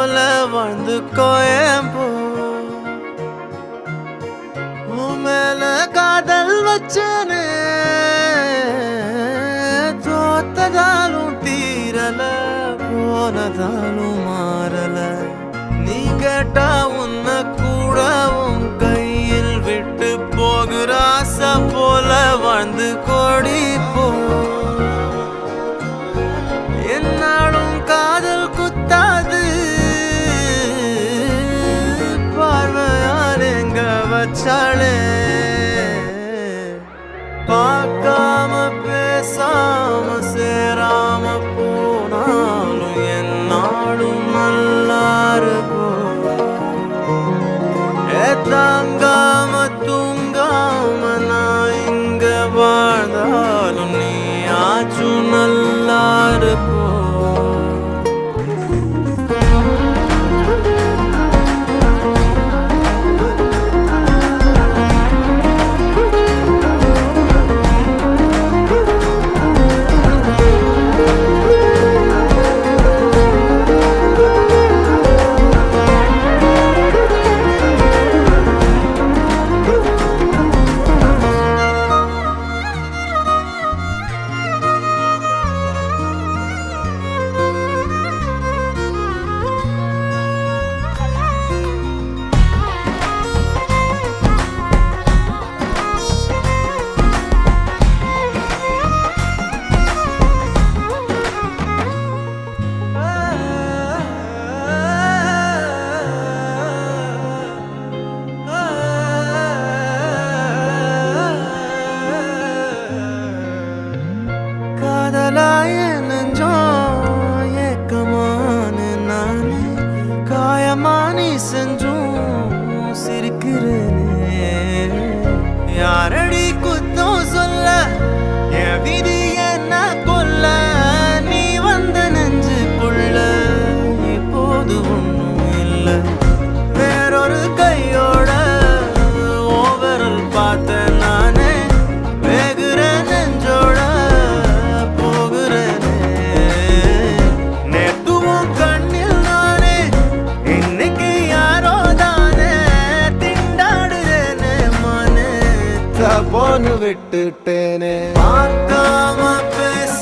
போல வாழ்ந்து கோயம்போ உன் மேல காதல் வச்சனே தோத்ததாலும் தீரல போனதாலும் மாறல நீ கேட்டா உன்ன கூட உன் கையில் விட்டு போகிற ஆசை போல வாழ்ந்து கோடி போ என்னாலும் காதல் குத்தாது பார்வையால் எங்க வச்சாளே பார்க்காம பேசாம சேராம போனாலும் என்னாலும் நல்லா இருக்கும் தாங்காம தூங்காம நான் இங்க வாழ்ந்தாலும் நீ ஆச்சும் நல்லா இருப்போ காதலாய நெஞ்சோம் ஏக்கமான நானே காயமானி செஞ்சும் சிரிக்கிறேனே யாரடி குத்தம் சொல்ல என் விதி என்ன கொல்ல நீ வந்த நெஞ்சுக்குள்ள இப்போது ஒன்றும் இல்லை வேறொரு கையோட ஓவரல் பார்த்த நானே வேகுற நெஞ்சோட போன்னு விட்டுட்டேனே பார்க்காம பேச